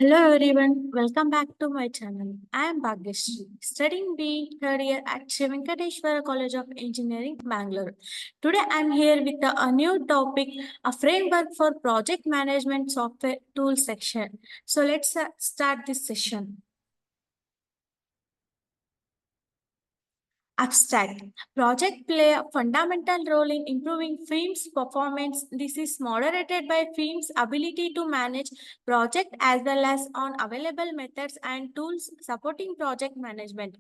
Hello everyone, welcome back to my channel. I am Bhagyashree, studying BE third year at Sri Venkateswara College of Engineering, Bangalore. Today I am here with a new topic, a framework for project management software tool section. So let's start this session. Abstract. Project play a fundamental role in improving firm's performance. This is moderated by firm's ability to manage project as well as on available methods and tools supporting project management.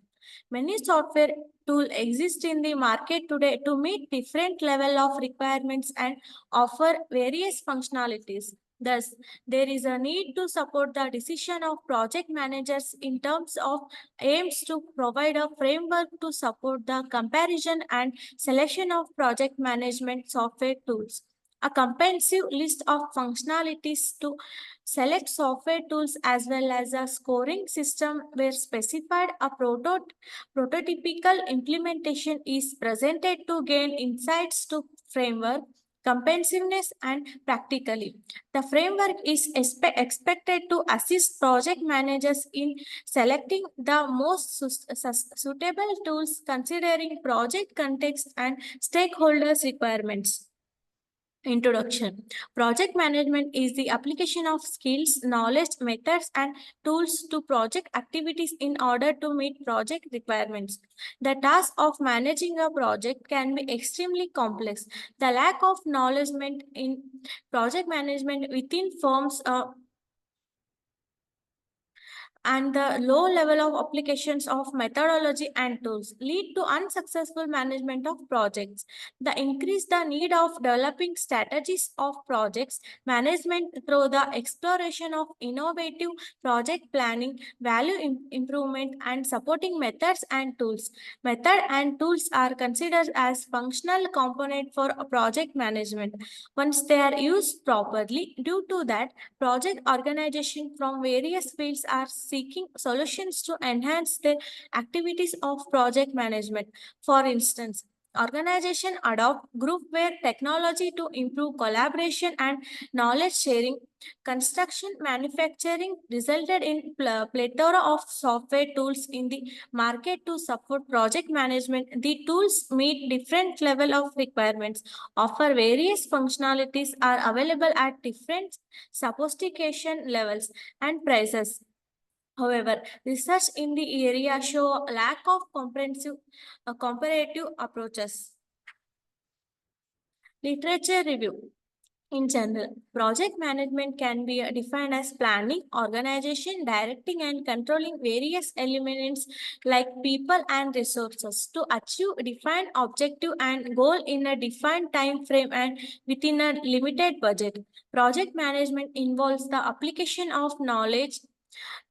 Many software tools exist in the market today to meet different level of requirements and offer various functionalities. Thus, there is a need to support the decision of project managers in terms of aims to provide a framework to support the comparison and selection of project management software tools. A comprehensive list of functionalities to select software tools as well as a scoring system where specified a prototypical implementation is presented to gain insights to framework comprehensiveness and practically. The framework is expected to assist project managers in selecting the most suitable tools considering project context and stakeholders' requirements. Introduction. Project management is the application of skills, knowledge, methods, and tools to project activities in order to meet project requirements. The task of managing a project can be extremely complex. The lack of knowledge in project management within firms and the low level of applications of methodology and tools lead to unsuccessful management of projects. The increase the need of developing strategies of projects management through the exploration of innovative project planning, value improvement, and supporting methods and tools. Method and tools are considered as functional component for project management once they are used properly. Due to that, project organization from various fields are seeking solutions to enhance their activities of project management. For instance, organization adopt groupware technology to improve collaboration and knowledge sharing. Construction manufacturing resulted in plethora of software tools in the market to support project management. The tools meet different level of requirements, offer various functionalities, are available at different sophistication levels and prices. However, research in the area show a lack of comprehensive comparative approaches. Literature review. In general, project management can be defined as planning, organization, directing, and controlling various elements like people and resources to achieve a defined objective and goal in a defined time frame and within a limited budget. Project management involves the application of knowledge,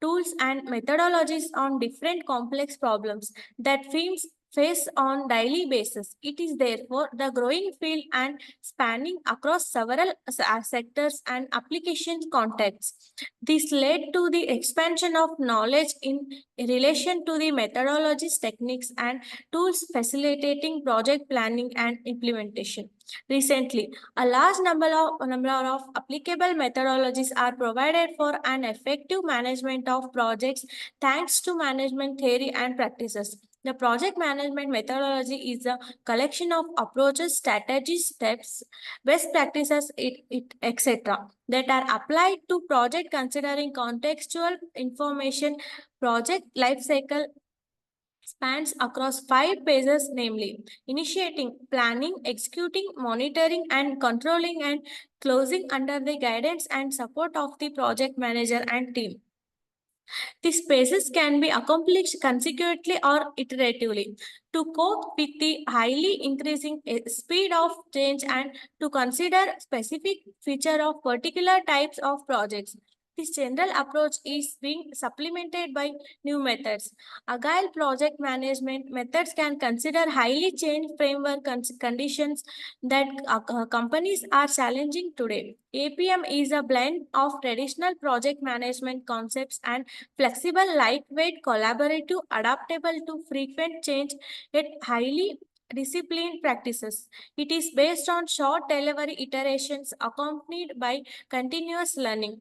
tools, and methodologies on different complex problems that firms face on daily basis. It is therefore the growing field and spanning across several sectors and application contexts. This led to the expansion of knowledge in relation to the methodologies, techniques, and tools facilitating project planning and implementation. Recently, a large number of applicable methodologies are provided for an effective management of projects thanks to management theory and practices. The project management methodology is a collection of approaches, strategies, steps, best practices, etc. that are applied to project considering contextual information, project lifecycle spans across five phases, namely initiating, planning, executing, monitoring, and controlling, and closing under the guidance and support of the project manager and team. These phases can be accomplished consecutively or iteratively to cope with the highly increasing speed of change and to consider specific feature of particular types of projects. This general approach is being supplemented by new methods. Agile project management methods can consider highly changed framework conditions that companies are challenging today. APM is a blend of traditional project management concepts and flexible, lightweight, collaborative, adaptable to frequent change, yet highly disciplined practices. It is based on short delivery iterations accompanied by continuous learning.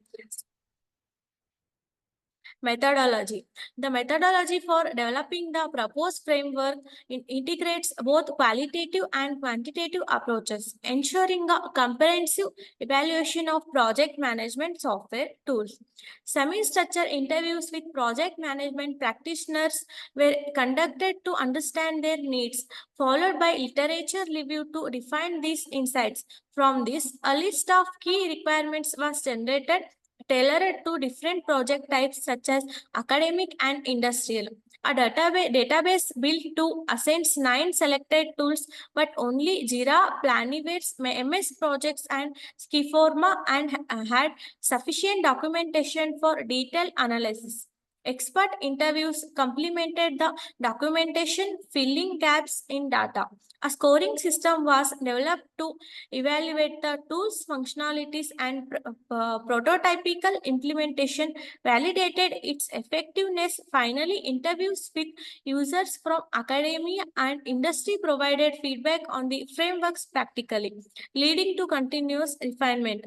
Methodology. The methodology for developing the proposed framework integrates both qualitative and quantitative approaches, ensuring a comprehensive evaluation of project management software tools. Semi-structured interviews with project management practitioners were conducted to understand their needs, followed by literature review to define these insights. From this, a list of key requirements was generated tailored to different project types such as academic and industrial. A database built to assigns 9 selected tools, but only Jira, Planiverse, MS Projects, and Skiforma and had sufficient documentation for detailed analysis. Expert interviews complemented the documentation, filling gaps in data. A scoring system was developed to evaluate the tool's functionalities and prototypical implementation validated its effectiveness. Finally, interviews with users from academia and industry provided feedback on the frameworks practically, leading to continuous refinement.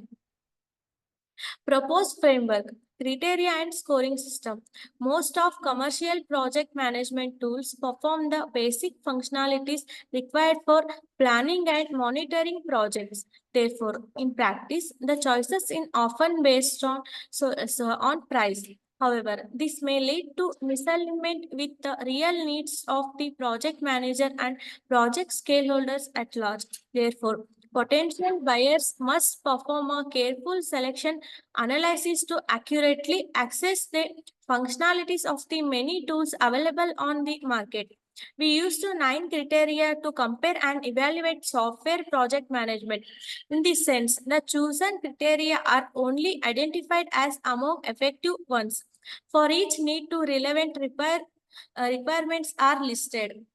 Proposed framework, criteria and scoring system. Most of commercial project management tools perform the basic functionalities required for planning and monitoring projects. Therefore, in practice, the choices in often based on on price. However, this may lead to misalignment with the real needs of the project manager and project stakeholders at large. Therefore, potential buyers must perform a careful selection analysis to accurately access the functionalities of the many tools available on the market. We used 9 criteria to compare and evaluate software project management. In this sense, the chosen criteria are only identified as among effective ones. For each need to relevant requirements are listed.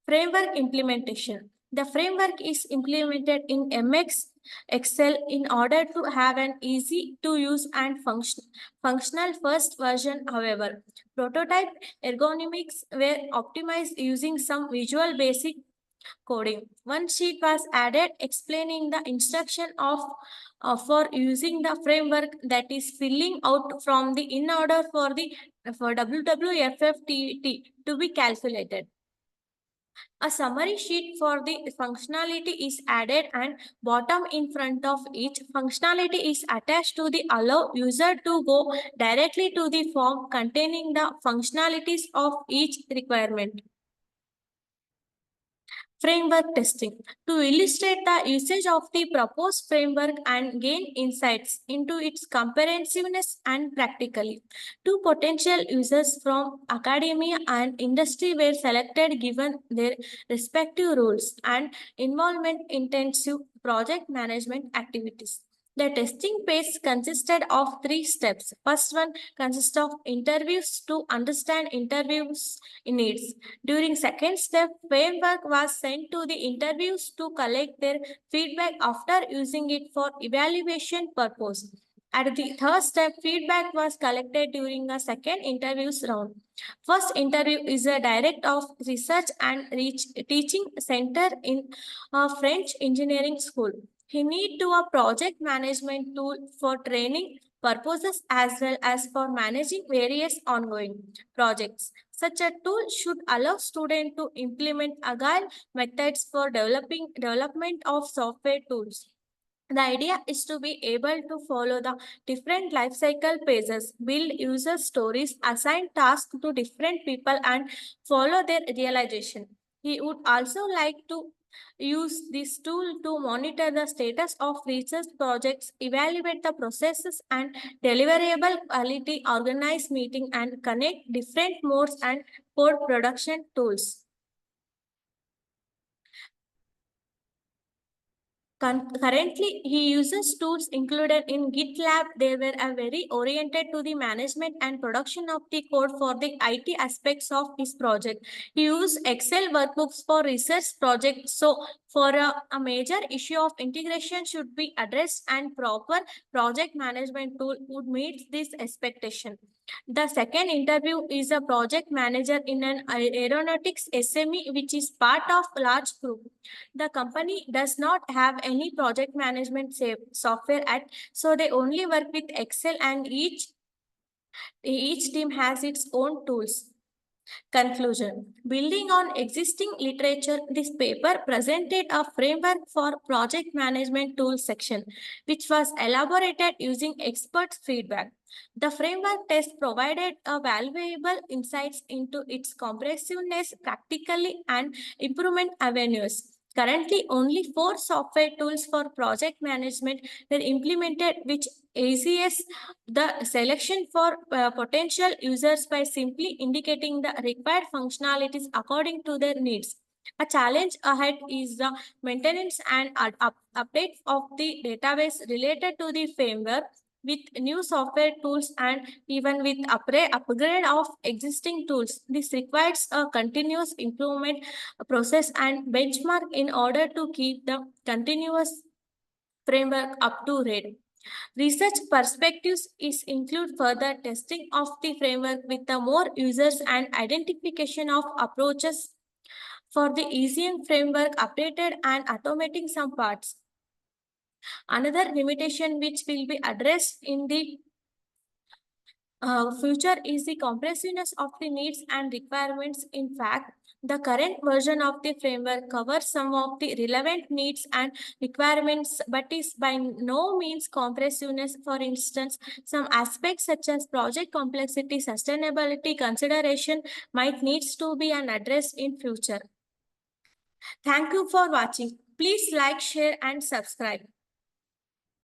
Framework implementation. The framework is implemented in MX Excel in order to have an easy to use and functional first version. However, prototype ergonomics were optimized using some visual basic coding. One sheet was added explaining the instruction of for using the framework, that is filling out from the in order for the for WWFFTT to be calculated. A summary sheet for the functionality is added and bottom in front of each functionality is attached to the allow user to go directly to the form containing the functionalities of each requirement. Framework testing. To illustrate the usage of the proposed framework and gain insights into its comprehensiveness and practically. 2 potential users from academia and industry were selected given their respective roles and involvement intensive project management activities. The testing phase consisted of 3 steps. First one consists of interviews to understand interviews needs. During second step, framework was sent to the interviews to collect their feedback after using it for evaluation purpose. At the third step, feedback was collected during a second interviews round. First interview is a direct of research and teaching center in a French engineering school. He need to a project management tool for training purposes as well as for managing various ongoing projects. Such a tool should allow students to implement agile methods for development of software tools. The idea is to be able to follow the different life cycle phases, build user stories, assign tasks to different people, and follow their realization. He would also like to use this tool to monitor the status of research projects, evaluate the processes and deliverable quality, organize meeting, and connect different modes and code production tools. Currently, he uses tools included in GitLab. They were very oriented to the management and production of the code for the IT aspects of his project. He used Excel workbooks for research projects. So, for a major issue of integration should be addressed, and proper project management tool would meet this expectation. The second interview is a project manager in an aeronautics SME, which is part of large group. The company does not have any project management software at, so they only work with Excel, and each Each team has its own tools. Conclusion. Building on existing literature, this paper presented a framework for project management tools section, which was elaborated using expert feedback. The framework test provided a valuable insights into its comprehensiveness, practically, and improvement avenues. Currently, only 4 software tools for project management were implemented, which ACS the selection for potential users by simply indicating the required functionalities according to their needs. A challenge ahead is the maintenance and update of the database related to the framework with new software tools and even with upgrade of existing tools. This requires a continuous improvement process and benchmark in order to keep the continuous framework up to date. Research perspectives is include further testing of the framework with the more users and identification of approaches for the ECM framework updated and automating some parts. Another limitation which will be addressed in the future is the comprehensiveness of the needs and requirements. In fact, the current version of the framework covers some of the relevant needs and requirements, but is by no means comprehensiveness. For instance, some aspects such as project complexity, sustainability consideration might needs to be addressed in future. Thank you for watching. Please like, share, and subscribe.